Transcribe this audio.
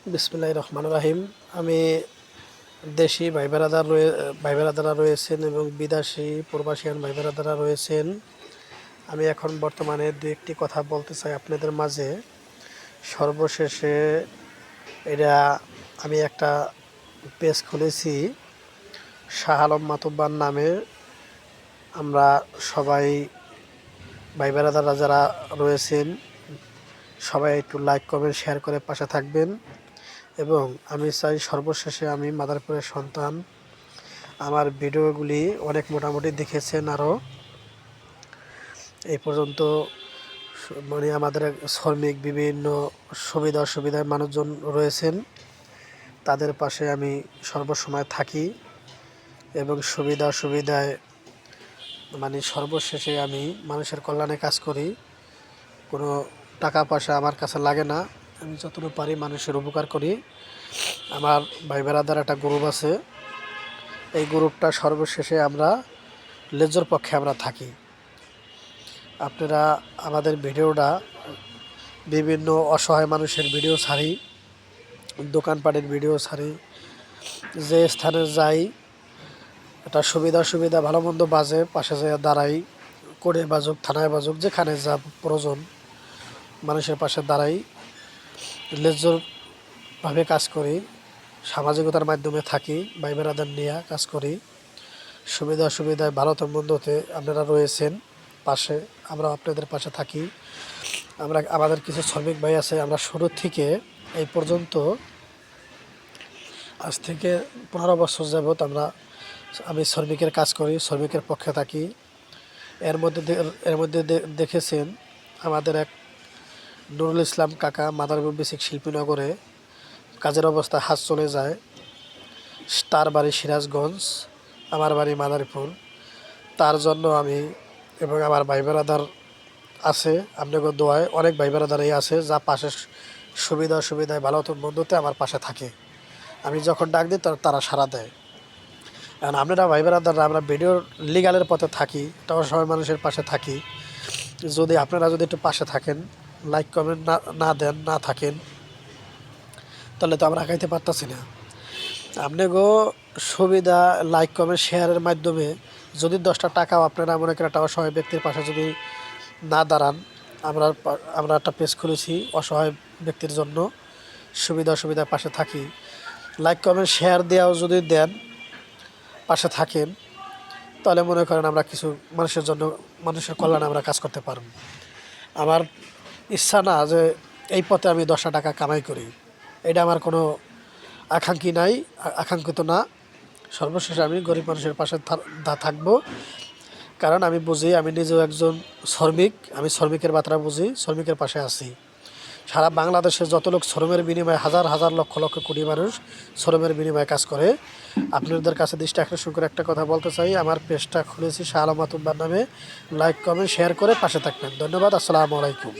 বিসমিল্লাহির রহমানির রহিম। আমি দেশি ভাই বেরাদাররা রয়েছেন এবং বিদেশি প্রবাসীয়ান ভাই বেরাদাররা রয়েছেন। আমি এখন বর্তমানে দু একটি কথা বলতে চাই আপনাদের মাঝে। সর্বশেষে এটা আমি একটা পেজ খুলেছি শাহ আলম মাতুব্বার নামে। আমরা সবাই ভাই বেরাদাররা যারা রয়েছেন সবাই একটু লাইক কমেন্ট শেয়ার করে পাশে থাকবেন। এবং আমি চাই সর্বশেষে আমি মাদারপুরের সন্তান, আমার ভিডিওগুলি অনেক মোটামুটি দেখেছেন। আরও এই পর্যন্ত মানে আমাদের শ্রমিক বিভিন্ন সুবিধা অসুবিধায় মানুষজন রয়েছেন, তাদের পাশে আমি সর্বসময় থাকি এবং সুবিধা অসুবিধায় মানে সর্বশেষে আমি মানুষের কল্যাণে কাজ করি। কোনো টাকা পয়সা আমার কাছে লাগে না, আমি যতটুকু পারি মানুষের উপকার করি। আমার ভাই বেরাদার একটা গ্রুপ আছে, এই গ্রুপটা সর্বশেষে আমরা লেজর পক্ষে আমরা থাকি। আপনারা আমাদের ভিডিওটা বিভিন্ন অসহায় মানুষের ভিডিও ছাড়ি, দোকানপাটের ভিডিও ছাড়ি, যে স্থানে যাই একটা সুবিধা অসুবিধা ভালো মন্দ বাজে পাশে যেয়ে দাঁড়াই, কোর্টে বাজুক থানায় বাজুক যেখানে যা প্রয়োজন মানুষের পাশে দাঁড়াই, লেজরভাবে কাজ করি, সামাজিকতার মাধ্যমে থাকি, ভাই বেরাদার নিয়ে কাজ করি। সুবিধা অসুবিধায় ভারতের মধ্যতে আপনারা রয়েছেন পাশে, আমরা আপনাদের পাশে থাকি। আমাদের কিছু শ্রমিক ভাই আছে, আমরা শুরু থেকে এই পর্যন্ত আজ থেকে 15 বছর যাবৎ আমি শ্রমিকের কাজ করি, শ্রমিকের পক্ষে থাকি। এর মধ্যে দেখেছেন আমাদের এক নুরুল ইসলাম কাকা মাদারীপুর বেসিক শিল্পীনগরে কাজের অবস্থা হাত চলে যায়। তার বাড়ি সিরাজগঞ্জ, আমার বাড়ি মাদারীপুর। তার জন্য আমি এবং আমার ভাই বেরাদার আছে, আপনাদের দোয়ায় অনেক ভাই বেরাদারই আছে যা পাশে সুবিধা অসুবিধায় ভালো মন্দতে আমার পাশে থাকে। আমি যখন ডাক দিই তারা সাড়া দেয়। কারণ আপনারা ভাই বেরাদাররা আমরা ভিডিওর লিগালের পথে থাকি, তাও সবাই মানুষের পাশে থাকি। যদি আপনারা একটু পাশে থাকেন, লাইক কমেন্ট না থাকেন, তাহলে তো আমরা আগাইতে পারতাছি না। আপনাকেও সুবিধা লাইক কমেন্ট শেয়ারের মাধ্যমে যদি 10টা টাকাও আপনারা মনে করেন একটা অসহায় ব্যক্তির পাশে যদি না দাঁড়ান, আমরা একটা পেজ খুলেছি অসহায় ব্যক্তির জন্য, সুবিধা অসুবিধার পাশে থাকি। লাইক কমেন্ট শেয়ার দেওয়াও যদি দেন, পাশে থাকেন, তাহলে মনে করেন আমরা কিছু মানুষের জন্য, মানুষের কল্যাণে আমরা কাজ করতে পারব। আমার ইচ্ছা না যে এই পথে আমি 10টা টাকা কামাই করি, এটা আমার কোনো আকাঙ্ক্ষিত না। সর্বশেষে আমি গরিব মানুষের পাশে থাকবো। কারণ আমি বুঝি, আমি নিজেও একজন শ্রমিক, আমি শ্রমিকের বার্তা বুঝি, শ্রমিকের পাশে আছি। সারা বাংলাদেশে যত লোক শ্রমের বিনিময়ে হাজার হাজার লক্ষ লক্ষ কোটি মানুষ শ্রমের বিনিময়ে কাজ করে। আপনাদের কাছে দৃষ্টি আকর্ষণ করে একটা কথা বলতে চাই, আমার পেজটা খুলেছি শাহ আলম মাতুব্বার নামে। লাইক কমেন্ট শেয়ার করে পাশে থাকবেন। ধন্যবাদ। আসসালামু আলাইকুম।